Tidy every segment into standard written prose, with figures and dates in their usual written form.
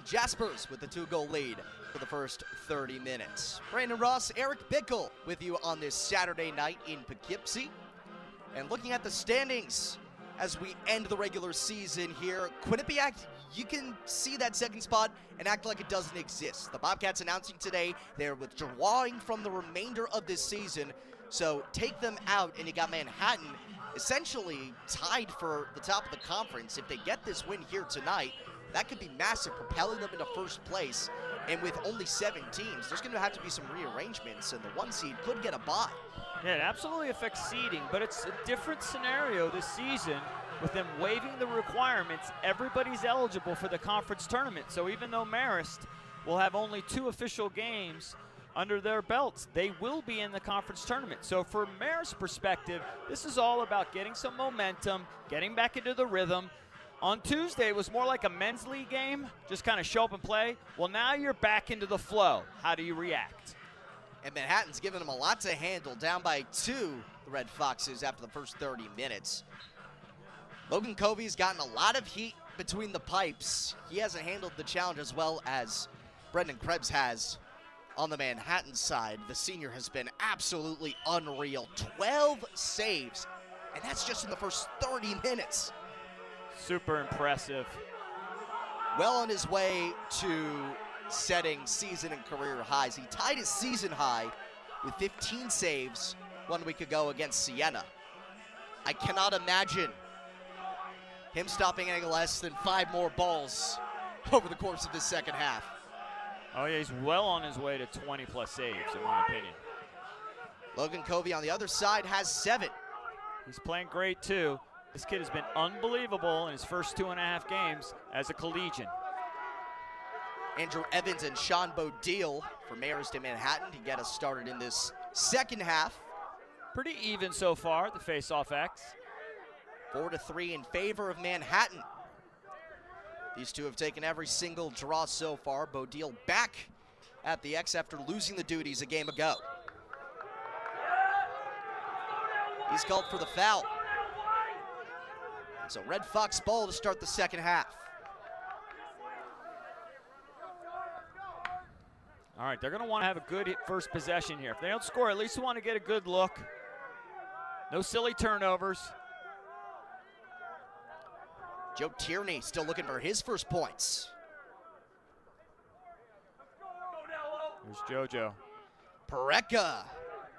Jaspers with the 2-goal lead for the first 30 minutes. Brandon Ross, Eric Bickle with you on this Saturday night in Poughkeepsie. And looking at the standings as we end the regular season here, Quinnipiac, you can see that second spot and act like it doesn't exist. The Bobcats announcing today they're withdrawing from the remainder of this season, so take them out and you got Manhattan essentially tied for the top of the conference. If they get this win here tonight, that could be massive, propelling them into first place. And with only 7 teams, there's going to have to be some rearrangements, and the 1 seed could get a bye. Yeah, it absolutely affects seeding, but it's a different scenario this season with them waiving the requirements. Everybody's eligible for the conference tournament, so even though Marist will have only 2 official games under their belts, they will be in the conference tournament. So from Marist's perspective, this is all about getting some momentum, getting back into the rhythm. On Tuesday, it was more like a men's league game, just kind of show up and play. Well, now you're back into the flow. How do you react? And Manhattan's given them a lot to handle, down by 2, the Red Foxes, after the first 30 minutes. Logan Covey's gotten a lot of heat between the pipes. He hasn't handled the challenge as well as Brendan Krebs has on the Manhattan side. The senior has been absolutely unreal. 12 saves, and that's just in the first 30 minutes. Super impressive. Well on his way to setting season and career highs. He tied his season high with 15 saves 1 week ago against Siena. I cannot imagine him stopping any less than 5 more balls over the course of this second half. Oh yeah, he's well on his way to 20-plus saves, in my opinion. Logan Covey on the other side has 7. He's playing great too. This kid has been unbelievable in his first 2.5 games as a collegian. Andrew Evans and Sean Bodile for Marist and Manhattan to get us started in this second half. Pretty even so far, the face-off X. 4-3 in favor of Manhattan. These two have taken every single draw so far. Bodile back at the X after losing the duties a game ago. He's called for the foul. So Red Fox ball to start the second half. All right, they're going to want to have a good first possession here. If they don't score, at least they want to get a good look. No silly turnovers. Joe Tierney still looking for his first points. Here's JoJo. Pareka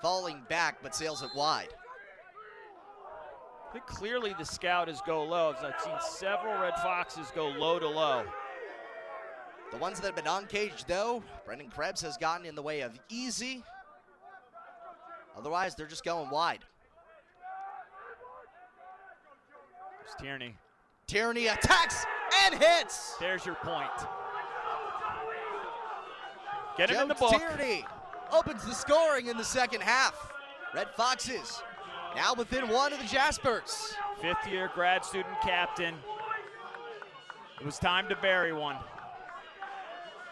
falling back, but sails it wide. I think clearly the scout is go low, as I've seen several Red Foxes go low to low. The ones that have been on cage, though, Brendan Krebs has gotten in the way of easy. Otherwise, they're just going wide. There's Tierney. Tierney attacks and hits. There's your point. Get him Joe in the book. Tierney opens the scoring in the second half. Red Foxes now within 1 of the Jaspers. 5th-year grad student captain. It was time to bury one.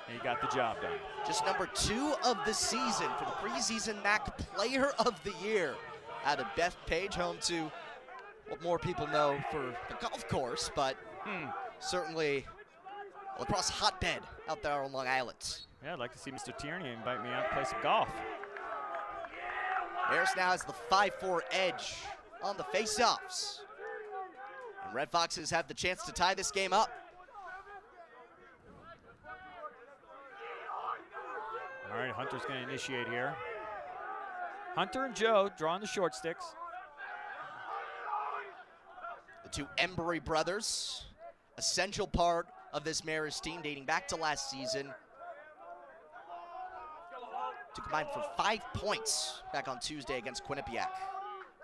And he got the job done. Just number 2 of the season for the preseason MAC Player of the Year out of Bethpage, home to what more people know for the golf course, but certainly a lacrosse hotbed out there on Long Island. Yeah, I'd like to see Mr. Tierney invite me out to play some golf. Harris now has the 5-4 edge on the face-offs. And Red Foxes have the chance to tie this game up. All right, Hunter's going to initiate here. Hunter and Joe drawing the short sticks. The 2 Embry brothers, essential part of this Marist team dating back to last season. To combine for 5 points back on Tuesday against Quinnipiac.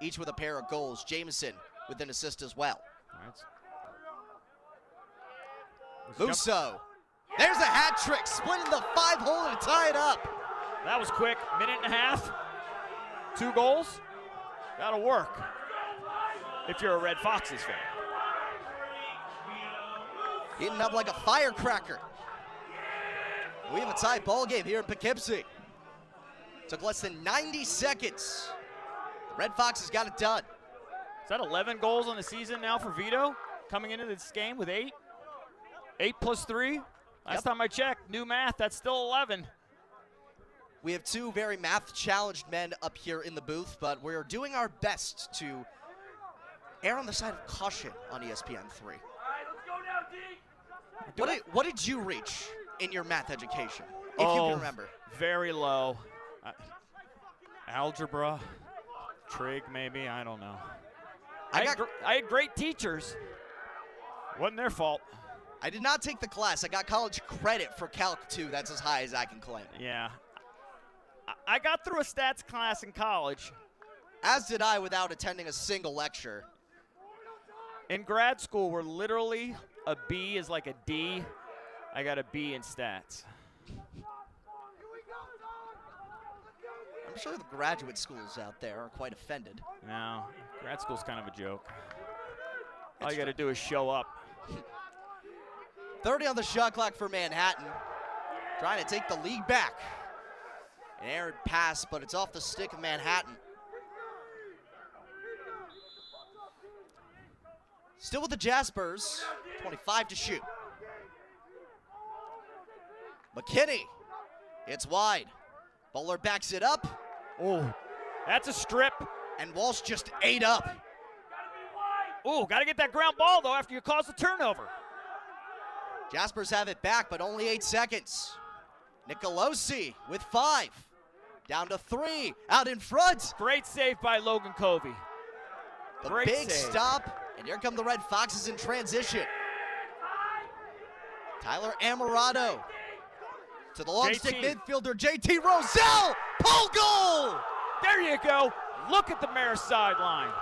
Each with a pair of goals. Jameson with an assist as well. All right. Musso. There's a hat trick, splitting the 5-hole to tie it up. That was quick, 1.5 minutes. 2 goals. That'll work if you're a Red Foxes fan. Heating up like a firecracker. We have a tie ball game here in Poughkeepsie. Took less than 90 seconds. The Red Foxes got it done. Is that 11 goals on the season now for Vito? Coming into this game with 8? 8 plus 3? Last time I checked, new math, that's still 11. We have two very math-challenged men up here in the booth, but we're doing our best to err on the side of caution on ESPN 3. What did you reach in your math education, if you can remember? Very low. Algebra, trig maybe, I don't know. I had great teachers. Wasn't their fault. I did not take the class. I got college credit for Calc 2. That's as high as I can claim. Yeah. I got through a stats class in college. As did I without attending a single lecture. In grad school, where literally a B is like a D, I got a B in stats. I'm sure the graduate schools out there are quite offended. No, grad school's kind of a joke. All you got to do is show up. 30 on the shot clock for Manhattan. Trying to take the lead back. An errant pass, but it's off the stick of Manhattan. Still with the Jaspers, 25 to shoot. McKinney, it's wide. Bowler backs it up. Oh, that's a strip. And Walsh just ate up. Oh, got to get that ground ball, though, after you cause the turnover. Jaspers have it back, but only 8 seconds. Nicolosi with 5. Down to 3, out in front. Great save by Logan Covey. The Great big save. stop, and here come the Red Foxes in transition. Tyler Amarato to the long stick midfielder, JT Roselle, pull goal! There you go. Look at the Marist sideline.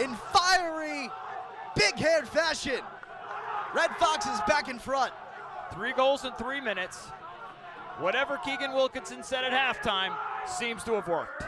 In fiery, big-haired fashion, Red Foxes back in front. 3 goals in 3 minutes. Whatever Keegan Wilkinson said at halftime seems to have worked.